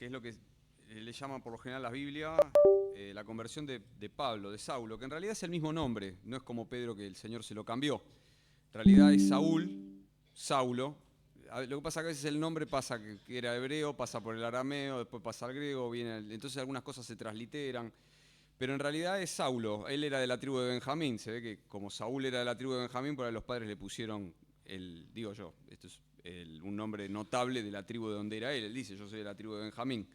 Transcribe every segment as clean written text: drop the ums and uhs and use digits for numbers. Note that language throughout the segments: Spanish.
que es lo que le llaman por lo general las Biblias, la conversión de Pablo, de Saulo, que en realidad es el mismo nombre, no es como Pedro que el Señor se lo cambió. En realidad es Saúl, Saulo. Lo que pasa es que a veces el nombre pasa que era hebreo, pasa por el arameo, después pasa al griego, entonces algunas cosas se transliteran. Pero en realidad es Saulo, él era de la tribu de Benjamín, se ve que como Saúl era de la tribu de Benjamín, por ahí los padres le pusieron esto es un nombre notable de la tribu de donde era él. Él dice, yo soy de la tribu de Benjamín,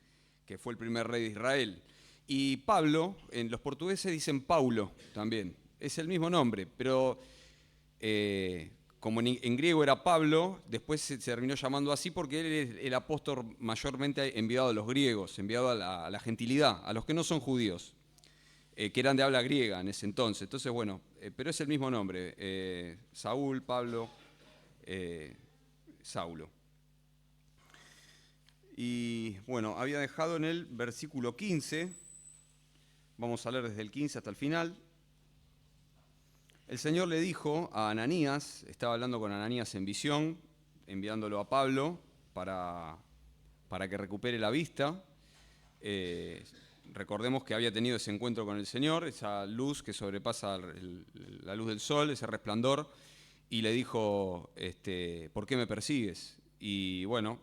que fue el primer rey de Israel. Y Pablo, en los portugueses dicen Paulo también, es el mismo nombre, pero como en griego era Pablo, después se terminó llamando así porque él es el apóstol mayormente enviado a los griegos, enviado a la gentilidad, a los que no son judíos. Que eran de habla griega en ese entonces. Entonces, bueno, pero es el mismo nombre, Saúl, Pablo, Saulo. Y bueno, había dejado en el versículo 15, vamos a leer desde el 15 hasta el final. El Señor le dijo a Ananías, estaba hablando con Ananías en visión, enviándolo a Pablo para que recupere la vista. Recordemos que había tenido ese encuentro con el Señor, esa luz que sobrepasa la luz del sol, ese resplandor, y le dijo, ¿por qué me persigues? Y bueno,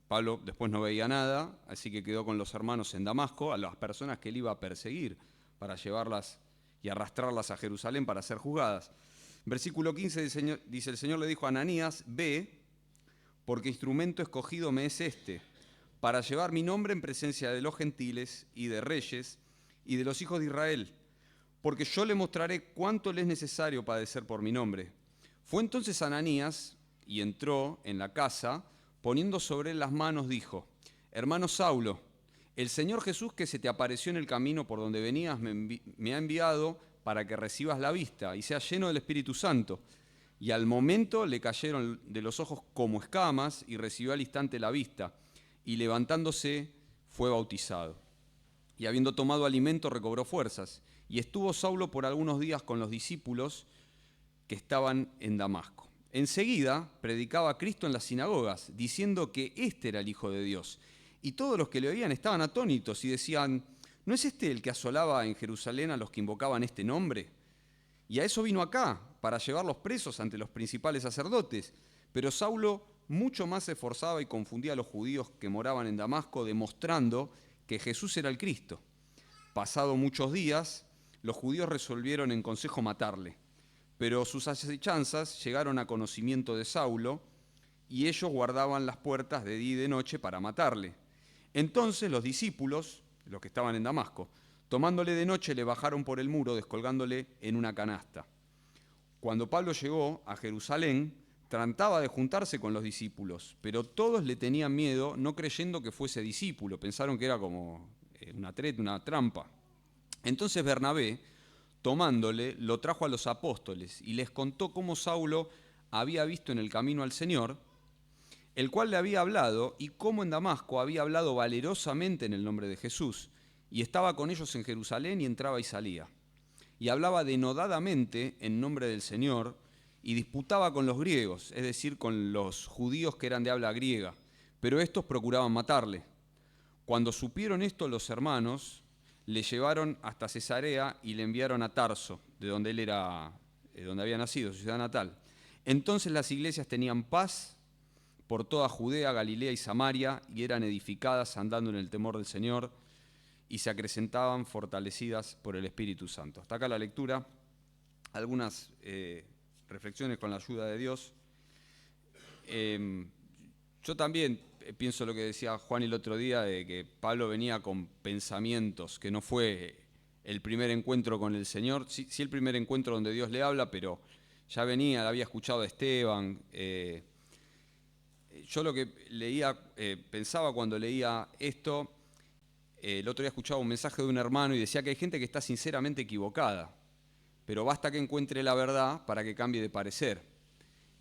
Pablo después no veía nada, así que quedó con los hermanos en Damasco, a las personas que él iba a perseguir para llevarlas y arrastrarlas a Jerusalén para ser juzgadas. Versículo 15 dice, el Señor le dijo a Ananías, ve, porque instrumento escogido me es este, para llevar mi nombre en presencia de los gentiles y de reyes y de los hijos de Israel, porque yo le mostraré cuánto le es necesario padecer por mi nombre. Fue entonces Ananías y entró en la casa, poniendo sobre él las manos, dijo, hermano Saulo, el Señor Jesús que se te apareció en el camino por donde venías me ha enviado para que recibas la vista y seas lleno del Espíritu Santo. Y al momento le cayeron de los ojos como escamas y recibió al instante la vista. Y levantándose fue bautizado. Y habiendo tomado alimento recobró fuerzas. Y estuvo Saulo por algunos días con los discípulos que estaban en Damasco. Enseguida predicaba a Cristo en las sinagogas, diciendo que éste era el Hijo de Dios. Y todos los que le oían estaban atónitos y decían, ¿no es este el que asolaba en Jerusalén a los que invocaban este nombre? Y a eso vino acá, para llevarlos presos ante los principales sacerdotes. Pero Saulo mucho más se esforzaba y confundía a los judíos que moraban en Damasco, demostrando que Jesús era el Cristo. Pasado muchos días, los judíos resolvieron en consejo matarle. Pero sus acechanzas llegaron a conocimiento de Saulo, y ellos guardaban las puertas de día y de noche para matarle. Entonces los discípulos, los que estaban en Damasco, tomándole de noche, le bajaron por el muro, descolgándole en una canasta. Cuando Pablo llegó a Jerusalén, trataba de juntarse con los discípulos, pero todos le tenían miedo, no creyendo que fuese discípulo. Pensaron que era como una trampa. Entonces Bernabé, tomándole, lo trajo a los apóstoles y les contó cómo Saulo había visto en el camino al Señor, el cual le había hablado, y cómo en Damasco había hablado valerosamente en el nombre de Jesús, y estaba con ellos en Jerusalén y entraba y salía. Y hablaba denodadamente en nombre del Señor, y disputaba con los griegos, es decir, con los judíos que eran de habla griega, pero estos procuraban matarle. Cuando supieron esto los hermanos, le llevaron hasta Cesarea y le enviaron a Tarso, de donde él era, donde había nacido, su ciudad natal. Entonces las iglesias tenían paz por toda Judea, Galilea y Samaria, y eran edificadas andando en el temor del Señor, y se acrecentaban fortalecidas por el Espíritu Santo. Hasta acá la lectura, algunas reflexiones con la ayuda de Dios. Yo también pienso lo que decía Juan el otro día, de que Pablo venía con pensamientos, que no fue el primer encuentro con el Señor, sí el primer encuentro donde Dios le habla, pero ya venía, había escuchado a Esteban. Yo lo que leía, pensaba cuando leía esto, el otro día escuchaba un mensaje de un hermano y decía que hay gente que está sinceramente equivocada, pero basta que encuentre la verdad para que cambie de parecer.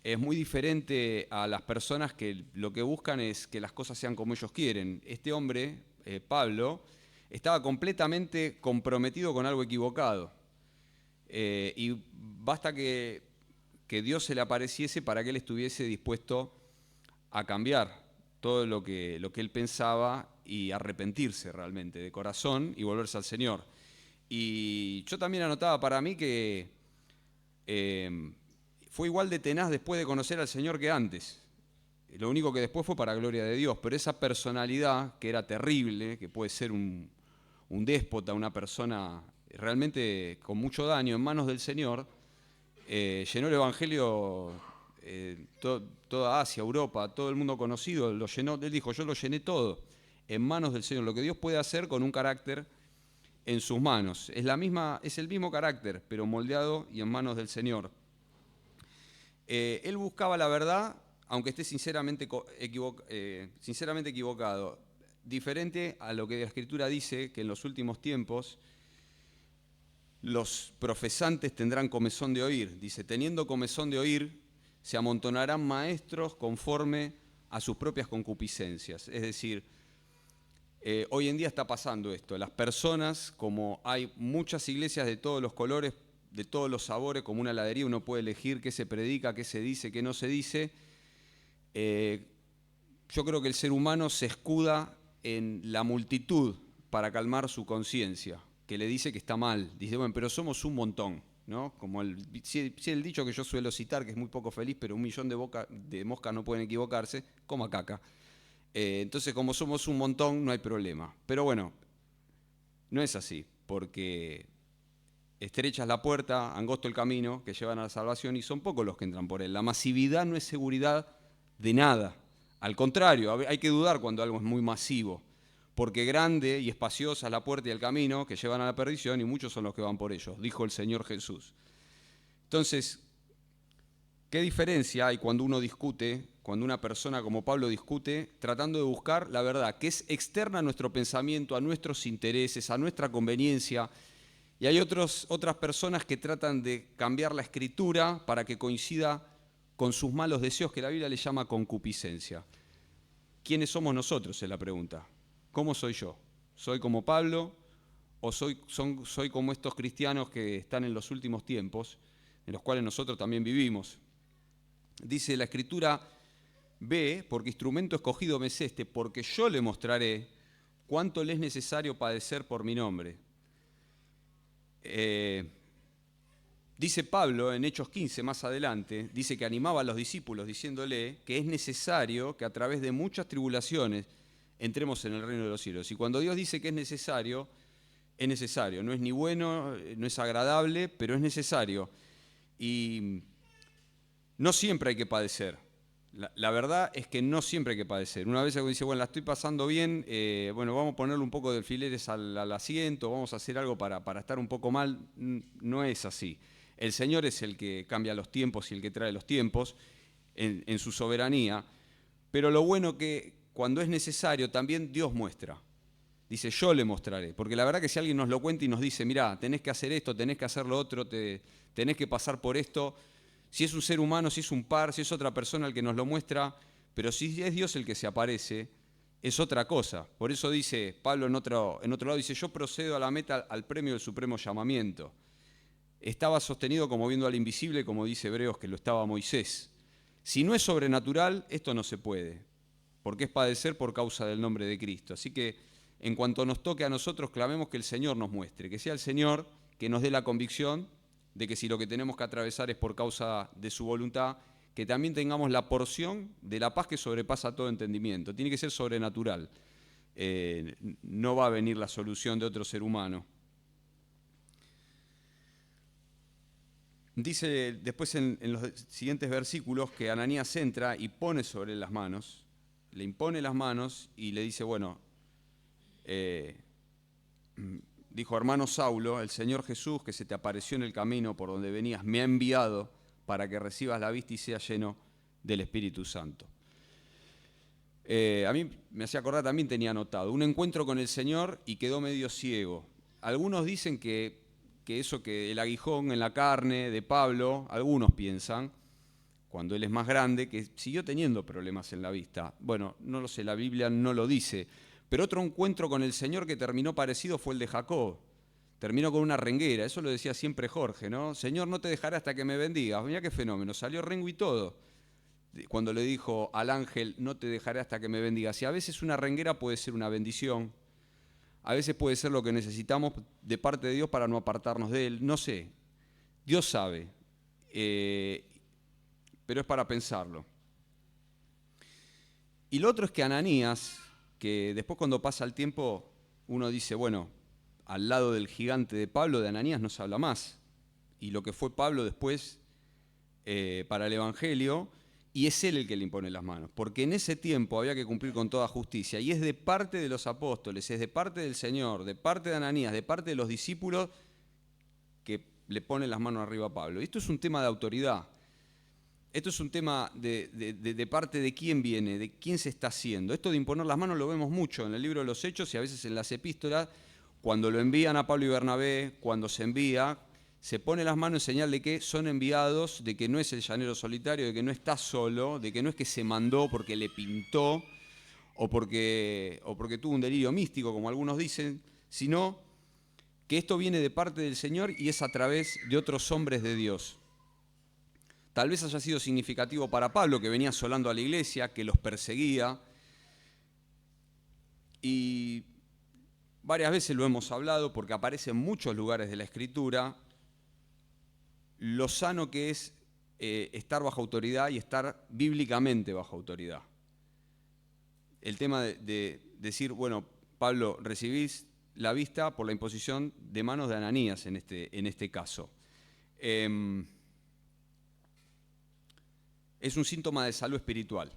Es muy diferente a las personas que lo que buscan es que las cosas sean como ellos quieren. Este hombre, Pablo, estaba completamente comprometido con algo equivocado. Y basta que Dios se le apareciese para que él estuviese dispuesto a cambiar. todo lo que él pensaba y arrepentirse realmente de corazón y volverse al Señor. Y yo también anotaba para mí que fue igual de tenaz después de conocer al Señor que antes. Lo único que después fue para gloria de Dios, pero esa personalidad que era terrible, que puede ser un déspota, una persona realmente con mucho daño en manos del Señor, llenó el Evangelio, toda Asia, Europa, todo el mundo conocido, lo llenó. Él dijo, yo lo llené todo en manos del Señor. Lo que Dios puede hacer con un carácter en sus manos. Es el mismo carácter, pero moldeado y en manos del Señor. Él buscaba la verdad, aunque esté sinceramente equivocado. Diferente a lo que la Escritura dice, que en los últimos tiempos los profesantes tendrán comezón de oír. Dice, teniendo comezón de oír, se amontonarán maestros conforme a sus propias concupiscencias. Es decir, hoy en día está pasando esto. Las personas, como hay muchas iglesias de todos los colores, de todos los sabores, como una heladería, uno puede elegir qué se predica, qué se dice, qué no se dice. Yo creo que el ser humano se escuda en la multitud para calmar su conciencia, que le dice que está mal. Dice, bueno, pero somos un montón, ¿no? Como el dicho que yo suelo citar, que es muy poco feliz, pero 1.000.000 de moscas no pueden equivocarse, coma caca. Entonces, como somos un montón, no hay problema. Pero bueno, no es así, porque estrecha es la puerta, angosto el camino que llevan a la salvación y son pocos los que entran por él. La masividad no es seguridad de nada. Al contrario, hay que dudar cuando algo es muy masivo, porque grande y espaciosa es la puerta y el camino que llevan a la perdición y muchos son los que van por ellos, dijo el Señor Jesús. Entonces, ¿qué diferencia hay cuando uno discute, cuando una persona como Pablo discute, tratando de buscar la verdad, que es externa a nuestro pensamiento, a nuestros intereses, a nuestra conveniencia? Y hay otras personas que tratan de cambiar la escritura para que coincida con sus malos deseos, que la Biblia le llama concupiscencia. ¿Quiénes somos nosotros? Es la pregunta. ¿Cómo soy yo? ¿Soy como Pablo o soy como estos cristianos que están en los últimos tiempos, en los cuales nosotros también vivimos? Dice la Escritura, ve, porque instrumento escogido me es este, porque yo le mostraré cuánto le es necesario padecer por mi nombre. Dice Pablo en Hechos 15, más adelante, dice que animaba a los discípulos diciéndole que es necesario que a través de muchas tribulaciones entremos en el reino de los cielos. Y cuando Dios dice que es necesario, no es ni bueno, no es agradable, pero es necesario. Y no siempre hay que padecer. La verdad es que no siempre hay que padecer. Una vez alguien dice, bueno, la estoy pasando bien, bueno, vamos a ponerle un poco de alfileres al asiento, vamos a hacer algo para estar un poco mal. No es así. El Señor es el que cambia los tiempos y el que trae los tiempos en su soberanía. Pero lo bueno que cuando es necesario también Dios muestra. Dice, yo le mostraré. Porque la verdad que si alguien nos lo cuenta y nos dice, mirá, tenés que hacer esto, tenés que hacer lo otro, tenés que pasar por esto. Si es un ser humano, si es un par, si es otra persona el que nos lo muestra, pero si es Dios el que se aparece, es otra cosa. Por eso dice Pablo en otro lado, dice, yo procedo a la meta, al premio del supremo llamamiento. Estaba sostenido como viendo al invisible, como dice Hebreos que lo estaba Moisés. Si no es sobrenatural, esto no se puede, porque es padecer por causa del nombre de Cristo. Así que en cuanto nos toque a nosotros, clamemos que el Señor nos muestre, que sea el Señor que nos dé la convicción de que si lo que tenemos que atravesar es por causa de su voluntad, que también tengamos la porción de la paz que sobrepasa todo entendimiento. Tiene que ser sobrenatural. No va a venir la solución de otro ser humano. Dice después en los siguientes versículos que Ananías entra y pone sobre él las manos, le impone las manos y le dice, bueno, dijo, hermano Saulo, el Señor Jesús que se te apareció en el camino por donde venías, me ha enviado para que recibas la vista y seas lleno del Espíritu Santo. A mí me hacía acordar, también tenía anotado, un encuentro con el Señor y quedó medio ciego. Algunos dicen que eso, que el aguijón en la carne de Pablo, algunos piensan, cuando él es más grande, que siguió teniendo problemas en la vista. Bueno, no lo sé, la Biblia no lo dice. Pero otro encuentro con el Señor que terminó parecido fue el de Jacob. Terminó con una renguera, eso lo decía siempre Jorge, ¿no? Señor, no te dejaré hasta que me bendigas. Mirá qué fenómeno, salió rengo y todo. cuando le dijo al ángel, no te dejaré hasta que me bendigas. Y a veces una renguera puede ser una bendición, a veces puede ser lo que necesitamos de parte de Dios para no apartarnos de Él, no sé, Dios sabe, pero es para pensarlo. Y lo otro es que Ananías, que después cuando pasa el tiempo uno dice, bueno, al lado del gigante de Pablo, de Ananías no se habla más. Y lo que fue Pablo después para el Evangelio, y es él el que le impone las manos, porque en ese tiempo había que cumplir con toda justicia, y es de parte de los apóstoles, es de parte del Señor, de parte de Ananías, de parte de los discípulos, que le ponen las manos arriba a Pablo. Y esto es un tema de autoridad, esto es un tema de parte de quién viene, de quién se está haciendo. Esto de imponer las manos lo vemos mucho en el libro de los Hechos y a veces en las epístolas, cuando lo envían a Pablo y Bernabé, cuando se envía, se pone las manos en señal de que son enviados, de que no es el llanero solitario, de que no está solo, de que no es que se mandó porque le pintó o porque tuvo un delirio místico, como algunos dicen, sino que esto viene de parte del Señor y es a través de otros hombres de Dios. Tal vez haya sido significativo para Pablo, que venía asolando a la iglesia, que los perseguía, y varias veces lo hemos hablado porque aparece en muchos lugares de la Escritura lo sano que es estar bajo autoridad y estar bíblicamente bajo autoridad. El tema de decir, bueno, Pablo, recibís la vista por la imposición de manos de Ananías en este caso. Es un síntoma de salud espiritual.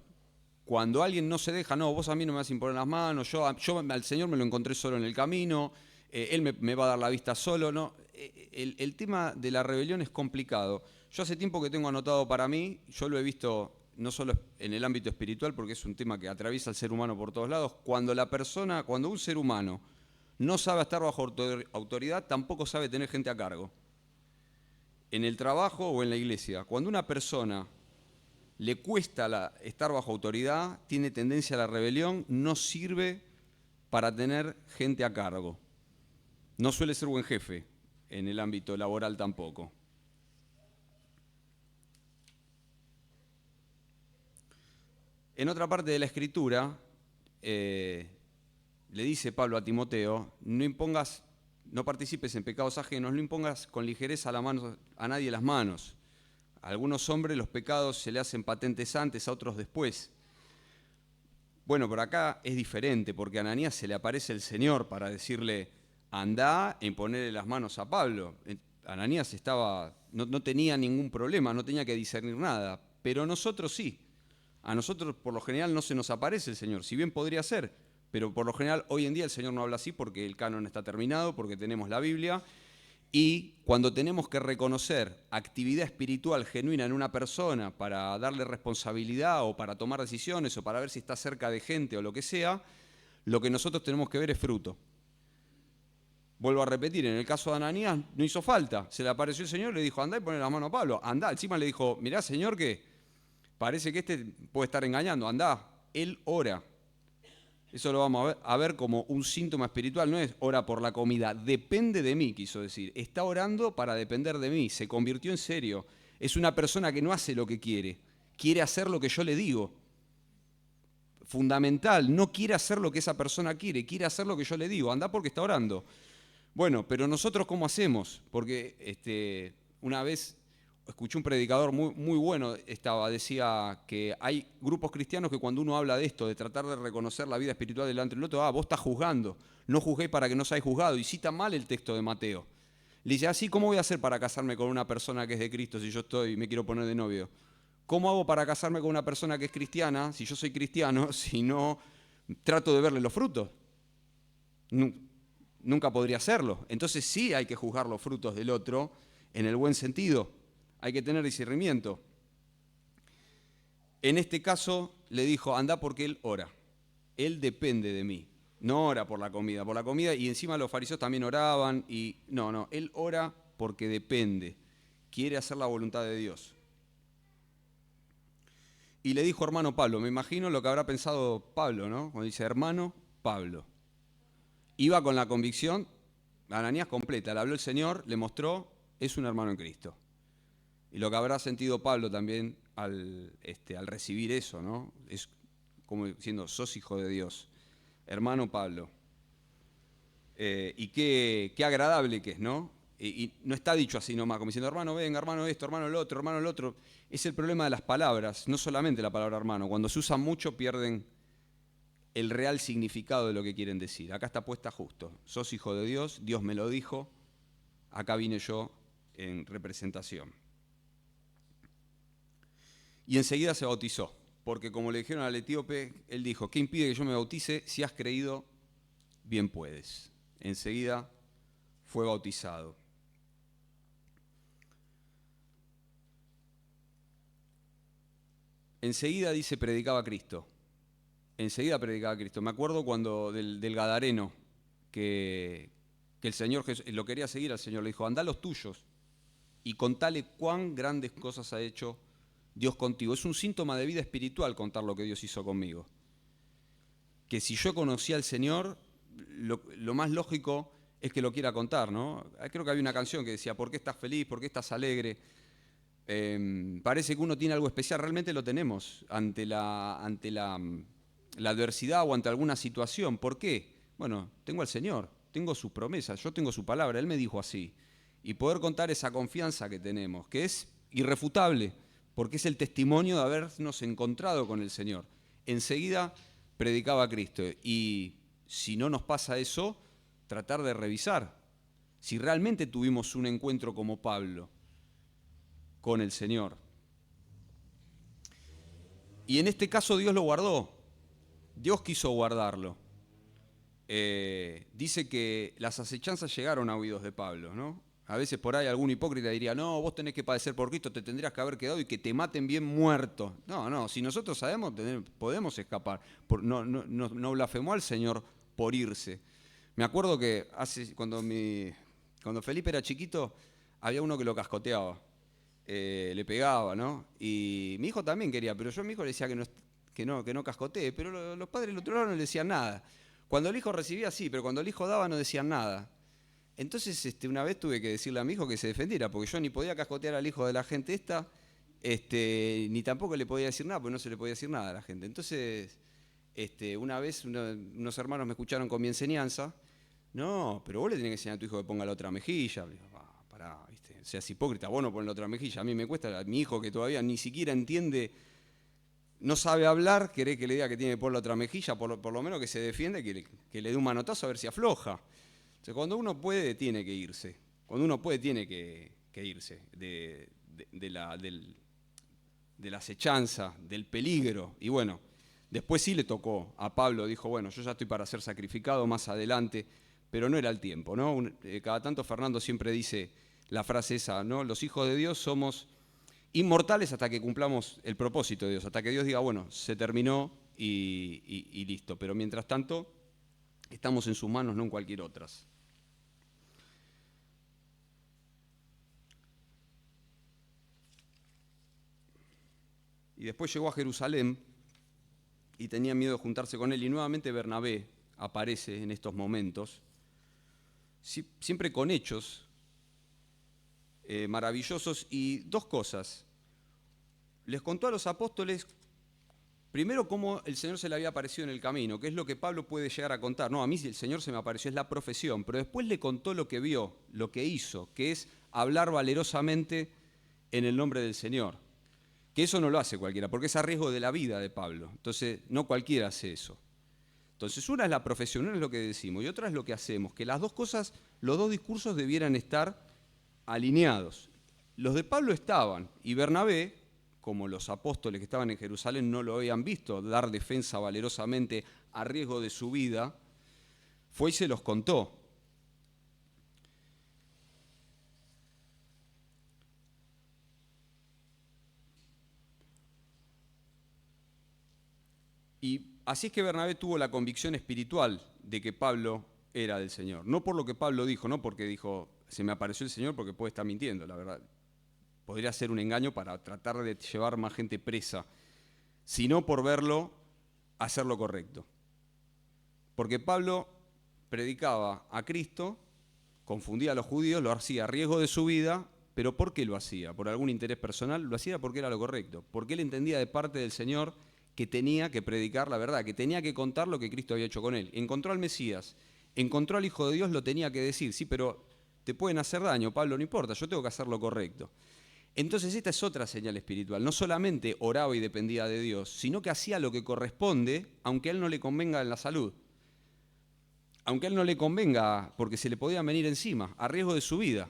Cuando alguien no se deja, no, vos a mí no me vas a imponer las manos, yo al Señor me lo encontré solo en el camino, Él me va a dar la vista solo, no. El tema de la rebelión es complicado. Yo hace tiempo que tengo anotado para mí, yo lo he visto no solo en el ámbito espiritual, porque es un tema que atraviesa al ser humano por todos lados, cuando un ser humano no sabe estar bajo autoridad, tampoco sabe tener gente a cargo. En el trabajo o en la iglesia, cuando una persona le cuesta estar bajo autoridad, tiene tendencia a la rebelión, no sirve para tener gente a cargo. No suele ser buen jefe en el ámbito laboral tampoco. En otra parte de la Escritura, le dice Pablo a Timoteo, no participes en pecados ajenos, no impongas con ligereza a nadie las manos. A algunos hombres los pecados se le hacen patentes antes, a otros después. Bueno, pero acá es diferente, porque a Ananías se le aparece el Señor para decirle, andá e imponerle las manos a Pablo. Ananías no tenía ningún problema, no tenía que discernir nada, pero nosotros sí. A nosotros por lo general no se nos aparece el Señor, si bien podría ser, pero por lo general hoy en día el Señor no habla así porque el canon está terminado, porque tenemos la Biblia. Y cuando tenemos que reconocer actividad espiritual genuina en una persona para darle responsabilidad o para tomar decisiones o para ver si está cerca de gente o lo que sea, lo que nosotros tenemos que ver es fruto. Vuelvo a repetir, en el caso de Ananías no hizo falta, se le apareció el Señor y le dijo, andá y poné la mano a Pablo, andá. Encima le dijo, mirá Señor que parece que este puede estar engañando, andá. Él ora. Eso lo vamos a ver como un síntoma espiritual, no es ora por la comida, depende de mí, quiso decir. Está orando para depender de mí, se convirtió en serio. Es una persona que no hace lo que quiere hacer lo que yo le digo. Fundamental, no quiere hacer lo que esa persona quiere hacer lo que yo le digo, anda porque está orando. Bueno, pero nosotros ¿cómo hacemos? Porque una vez escuché un predicador muy bueno, decía que hay grupos cristianos que cuando uno habla de esto, de tratar de reconocer la vida espiritual delante del otro, vos estás juzgando, no juzguéis para que no seáis juzgados, y cita mal el texto de Mateo. Le dice, así, ¿cómo voy a hacer para casarme con una persona que es de Cristo si yo me quiero poner de novio? ¿Cómo hago para casarme con una persona que es cristiana si yo soy cristiano, si no trato de verle los frutos? Nunca podría hacerlo. Entonces sí hay que juzgar los frutos del otro en el buen sentido. Hay que tener discernimiento. En este caso le dijo, andá porque él ora. Él depende de mí. No ora por la comida, y encima los fariseos también oraban. No, él ora porque depende. Quiere hacer la voluntad de Dios. Y le dijo hermano Pablo, me imagino lo que habrá pensado Pablo, ¿no? Cuando dice hermano Pablo. Iba con la convicción, Ananías completa, le habló el Señor, le mostró, es un hermano en Cristo. Y lo que habrá sentido Pablo también al recibir eso, ¿no? Es como diciendo, sos hijo de Dios. Hermano Pablo. Y qué agradable que es, ¿no? Y no está dicho así nomás, como diciendo, hermano, venga, hermano esto, hermano el otro, hermano el otro. Es el problema de las palabras, no solamente la palabra hermano. Cuando se usan mucho pierden el real significado de lo que quieren decir. Acá está puesta justo. Sos hijo de Dios, Dios me lo dijo, acá vine yo en representación. Y enseguida se bautizó, porque como le dijeron al etíope, él dijo, ¿qué impide que yo me bautice? Si has creído, bien puedes. Enseguida fue bautizado. Enseguida, dice, predicaba Cristo. Enseguida predicaba Cristo. Me acuerdo cuando del Gadareno, que el Señor Jesús, lo quería seguir al Señor, le dijo, andá a los tuyos y contale cuán grandes cosas ha hecho Dios contigo. Es un síntoma de vida espiritual contar lo que Dios hizo conmigo. Que si yo conocía al Señor, lo más lógico es que lo quiera contar, ¿no? Creo que había una canción que decía, ¿por qué estás feliz? ¿Por qué estás alegre? Parece que uno tiene algo especial, realmente lo tenemos ante la adversidad o ante alguna situación. ¿Por qué? Bueno, tengo al Señor, tengo sus promesas, yo tengo su palabra, Él me dijo así. Y poder contar esa confianza que tenemos, que es irrefutable, porque es el testimonio de habernos encontrado con el Señor. Enseguida predicaba a Cristo. Y si no nos pasa eso, tratar de revisar si realmente tuvimos un encuentro como Pablo con el Señor. Y en este caso Dios lo guardó. Dios quiso guardarlo. Dice que las acechanzas llegaron a oídos de Pablo, ¿no? A veces por ahí algún hipócrita diría, no, vos tenés que padecer por Cristo, te tendrías que haber quedado y que te maten bien muerto. No, si nosotros sabemos, podemos escapar. No blasfemó al Señor por irse. Me acuerdo que cuando Felipe era chiquito, había uno que lo cascoteaba, le pegaba, ¿no? Y mi hijo también quería, pero yo a mi hijo le decía que no cascotee, pero los padres del otro lado no le decían nada. Cuando el hijo recibía, sí, pero cuando el hijo daba no decían nada. Entonces una vez tuve que decirle a mi hijo que se defendiera, porque yo ni podía cascotear al hijo de la gente esta, ni tampoco le podía decir nada, porque no se le podía decir nada a la gente. Entonces, una vez unos hermanos me escucharon con mi enseñanza, no, pero vos le tenés que enseñar a tu hijo que ponga la otra mejilla. Le digo, pará, ¿viste? Seas hipócrita, vos no pones la otra mejilla. A mí me cuesta, a mi hijo que todavía ni siquiera entiende, no sabe hablar, querés que le diga que tiene que poner la otra mejilla, por lo menos que se defiende, que le dé un manotazo a ver si afloja. Entonces, cuando uno puede, tiene que irse. Cuando uno puede, tiene que irse de la acechanza, del peligro. Y bueno, después sí le tocó a Pablo, dijo, bueno, yo ya estoy para ser sacrificado más adelante, pero no era el tiempo, ¿no? Cada tanto Fernando siempre dice la frase esa, ¿no? Los hijos de Dios somos inmortales hasta que cumplamos el propósito de Dios, hasta que Dios diga, bueno, se terminó y listo. Pero mientras tanto, estamos en sus manos, no en cualquier otras. Y después llegó a Jerusalén y tenía miedo de juntarse con él. Y nuevamente Bernabé aparece en estos momentos, siempre con hechos maravillosos. Y dos cosas. Les contó a los apóstoles, primero, cómo el Señor se le había aparecido en el camino, que es lo que Pablo puede llegar a contar. No, a mí el Señor se me apareció, es la profesión. Pero después le contó lo que vio, lo que hizo, que es hablar valerosamente en el nombre del Señor. Que eso no lo hace cualquiera, porque es a riesgo de la vida de Pablo. Entonces, no cualquiera hace eso. Entonces, una es la profesión, una es lo que decimos, y otra es lo que hacemos. Que las dos cosas, los dos discursos debieran estar alineados. Los de Pablo estaban, y Bernabé, como los apóstoles que estaban en Jerusalén no lo habían visto dar defensa valerosamente a riesgo de su vida, fue y se los contó. Y así es que Bernabé tuvo la convicción espiritual de que Pablo era del Señor. No por lo que Pablo dijo, no porque dijo, se me apareció el Señor, porque puede estar mintiendo, la verdad. Podría ser un engaño para tratar de llevar más gente presa, sino por verlo hacer lo correcto. Porque Pablo predicaba a Cristo, confundía a los judíos, lo hacía a riesgo de su vida, pero ¿por qué lo hacía? ¿Por algún interés personal? Lo hacía porque era lo correcto, porque él entendía de parte del Señor que tenía que predicar la verdad, que tenía que contar lo que Cristo había hecho con él. Encontró al Mesías, encontró al Hijo de Dios, lo tenía que decir. Sí, pero te pueden hacer daño, Pablo, no importa, yo tengo que hacer lo correcto. Entonces esta es otra señal espiritual. No solamente oraba y dependía de Dios, sino que hacía lo que corresponde, aunque a él no le convenga en la salud. Aunque a él no le convenga, porque se le podía venir encima, a riesgo de su vida.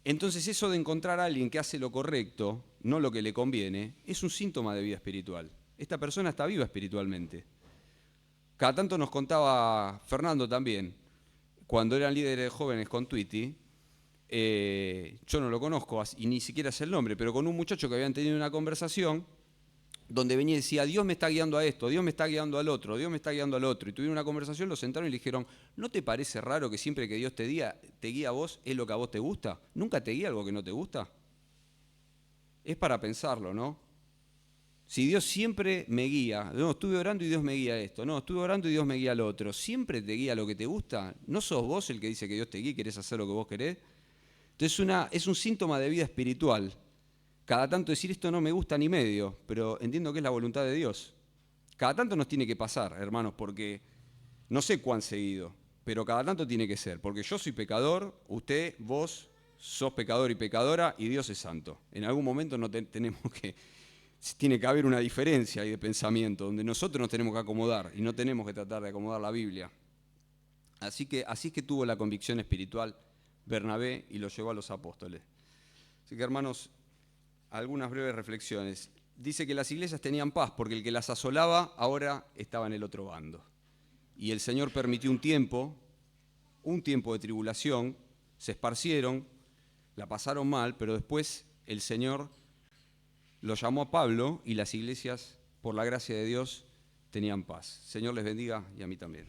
Entonces eso de encontrar a alguien que hace lo correcto, no lo que le conviene, es un síntoma de vida espiritual. Esta persona está viva espiritualmente. Cada tanto nos contaba Fernando también, cuando eran líderes jóvenes con Twitty, yo no lo conozco y ni siquiera sé el nombre, pero con un muchacho que habían tenido una conversación donde venía y decía, Dios me está guiando a esto, Dios me está guiando al otro, Dios me está guiando al otro. Y tuvieron una conversación, lo sentaron y le dijeron, ¿no te parece raro que siempre que Dios te guía a vos es lo que a vos te gusta? ¿Nunca te guía algo que no te gusta? Es para pensarlo, ¿no? Si Dios siempre me guía, no, estuve orando y Dios me guía esto, no, estuve orando y Dios me guía lo otro, ¿siempre te guía lo que te gusta? ¿No sos vos el que dice que Dios te guía y querés hacer lo que vos querés? Entonces es un síntoma de vida espiritual. Cada tanto decir esto no me gusta ni medio, pero entiendo que es la voluntad de Dios. Cada tanto nos tiene que pasar, hermanos, porque no sé cuán seguido, pero cada tanto tiene que ser, porque yo soy pecador, usted, vos, sos pecador y pecadora y Dios es santo. En algún momento tiene que haber una diferencia ahí de pensamiento, donde nosotros nos tenemos que acomodar y no tenemos que tratar de acomodar la Biblia. Así es que tuvo la convicción espiritual Bernabé y lo llevó a los apóstoles. Así que, hermanos, algunas breves reflexiones. Dice que las iglesias tenían paz porque el que las asolaba ahora estaba en el otro bando. Y el Señor permitió un tiempo de tribulación, se esparcieron, la pasaron mal, pero después el Señor lo llamó a Pablo y las iglesias, por la gracia de Dios, tenían paz. Señor les bendiga y a mí también.